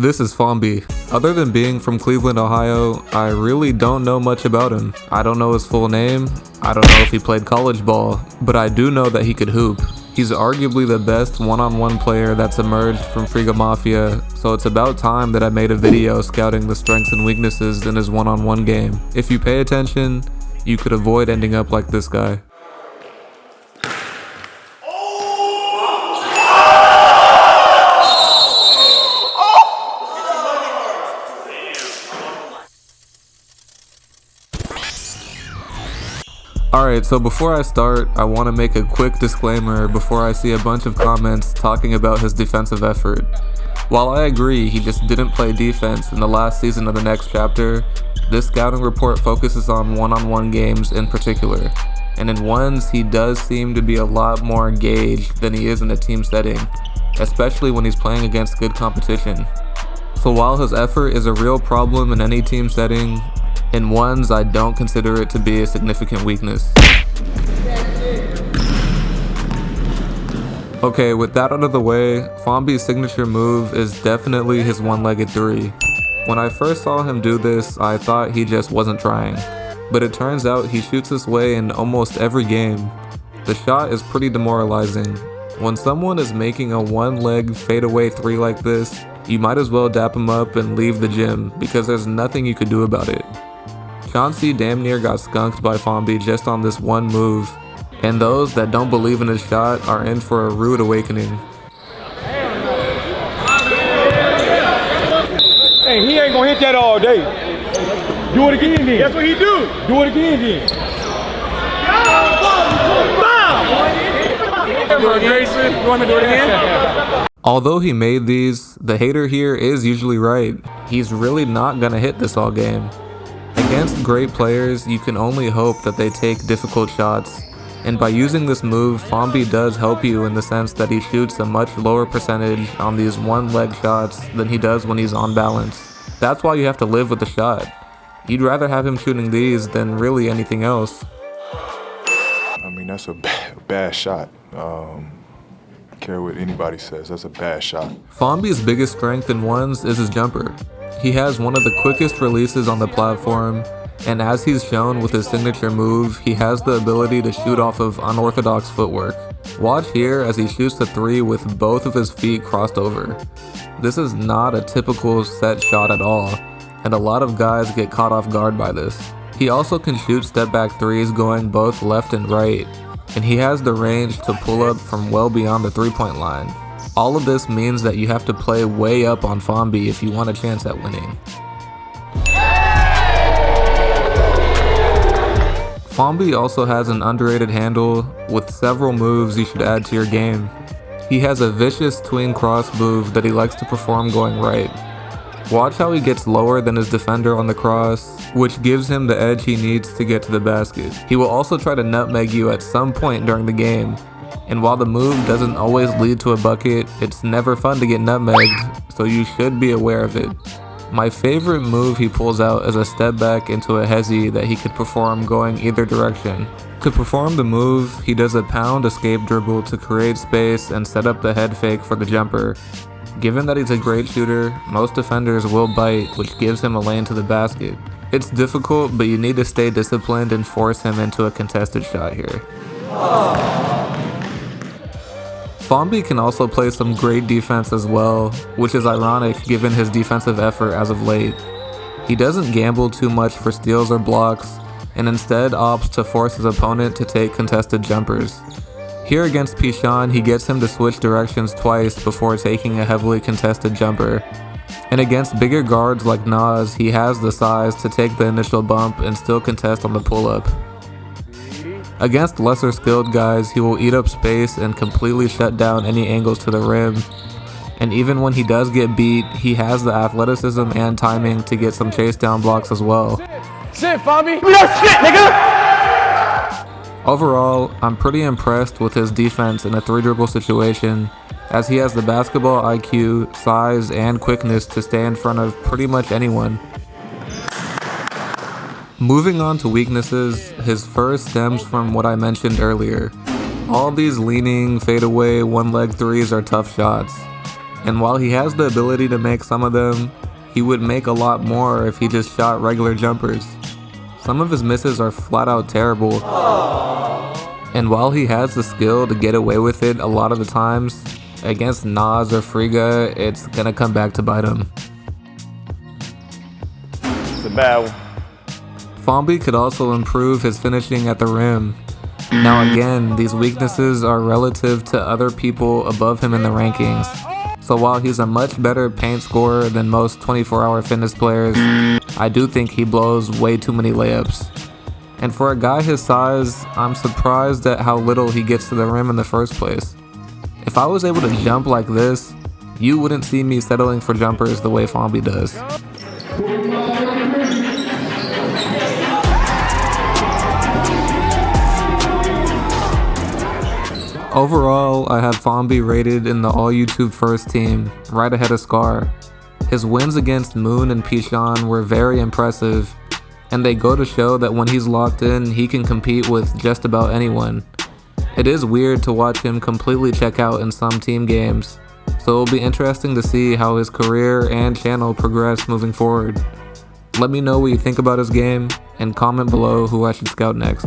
This is Fomby. Other than being from Cleveland, Ohio, I really don't know much about him. I don't know his full name, I don't know if he played college ball, but I do know that he could hoop. He's arguably the best one-on-one player that's emerged from Friga Mafia, so it's about time that I made a video scouting the strengths and weaknesses in his one-on-one game. If you pay attention, you could avoid ending up like this guy. Alright, so before I start, I want to make a quick disclaimer before I see a bunch of comments talking about his defensive effort. While I agree he just didn't play defense in the last season of the next chapter, this scouting report focuses on one-on-one games in particular, and in ones he does seem to be a lot more engaged than he is in a team setting, especially when he's playing against good competition. So while his effort is a real problem in any team setting, in ones, I don't consider it to be a significant weakness. Okay, with that out of the way, Fomby's signature move is definitely his one-legged three. When I first saw him do this, I thought he just wasn't trying. But it turns out he shoots this way in almost every game. The shot is pretty demoralizing. When someone is making a one-leg fadeaway three like this, you might as well dap him up and leave the gym because there's nothing you could do about it. Chauncey damn near got skunked by Fomby just on this one move, and those that don't believe in his shot are in for a rude awakening. Hey, he ain't gonna hit that all day. Do it again then. That's what he do. Do it again then. Jason, you want to do it again? Although he made these, the hater here is usually right. He's really not gonna hit this all game. Against great players, you can only hope that they take difficult shots, and by using this move, Fomby does help you in the sense that he shoots a much lower percentage on these one-leg shots than he does when he's on balance. That's why you have to live with the shot. You'd rather have him shooting these than really anything else. I mean, that's a bad shot. Care what anybody says, that's a bad shot. Fomby's biggest strength in ones is his jumper. He has one of the quickest releases on the platform, and as he's shown with his signature move, he has the ability to shoot off of unorthodox footwork. Watch here as he shoots the three with both of his feet crossed over. This is not a typical set shot at all, and a lot of guys get caught off guard by this. He also can shoot step back threes going both left and right, and he has the range to pull up from well beyond the three-point line. All of this means that you have to play way up on Fomby if you want a chance at winning. Fomby also has an underrated handle with several moves you should add to your game. He has a vicious tween cross move that he likes to perform going right. Watch how he gets lower than his defender on the cross, which gives him the edge he needs to get to the basket. He will also try to nutmeg you at some point during the game, and while the move doesn't always lead to a bucket, it's never fun to get nutmegged, so you should be aware of it. My favorite move he pulls out is a step back into a hezzy that he could perform going either direction. To perform the move, he does a pound escape dribble to create space and set up the head fake for the jumper. Given that he's a great shooter, most defenders will bite, which gives him a lane to the basket. It's difficult, but you need to stay disciplined and force him into a contested shot here. Fomby can also play some great defense as well, which is ironic given his defensive effort as of late. He doesn't gamble too much for steals or blocks, and instead opts to force his opponent to take contested jumpers. Here against Pishan, he gets him to switch directions twice before taking a heavily contested jumper. And against bigger guards like Nas, he has the size to take the initial bump and still contest on the pull-up. Against lesser skilled guys, he will eat up space and completely shut down any angles to the rim. And even when he does get beat, he has the athleticism and timing to get some chase down blocks as well. Shit, Fomby. Give me that shit, nigga! Overall, I'm pretty impressed with his defense in a three dribble situation, as he has the basketball IQ, size, and quickness to stay in front of pretty much anyone. Moving on to weaknesses, his first stems from what I mentioned earlier. All these leaning, fadeaway, one-leg threes are tough shots. And while he has the ability to make some of them, he would make a lot more if he just shot regular jumpers. Some of his misses are flat out terrible. And while he has the skill to get away with it a lot of the times, against Nas or Friga, it's gonna come back to bite him. It's a bad one. Fomby could also improve his finishing at the rim. Now again, these weaknesses are relative to other people above him in the rankings. So while he's a much better paint scorer than most 24-hour fitness players, I do think he blows way too many layups. And for a guy his size, I'm surprised at how little he gets to the rim in the first place. If I was able to jump like this, you wouldn't see me settling for jumpers the way Fomby does. Overall, I have Fomby rated in the all-YouTube first team, right ahead of Scar. His wins against Moon and Pishan were very impressive, and they go to show that when he's locked in, he can compete with just about anyone. It is weird to watch him completely check out in some team games, so it'll be interesting to see how his career and channel progress moving forward. Let me know what you think about his game, and comment below who I should scout next.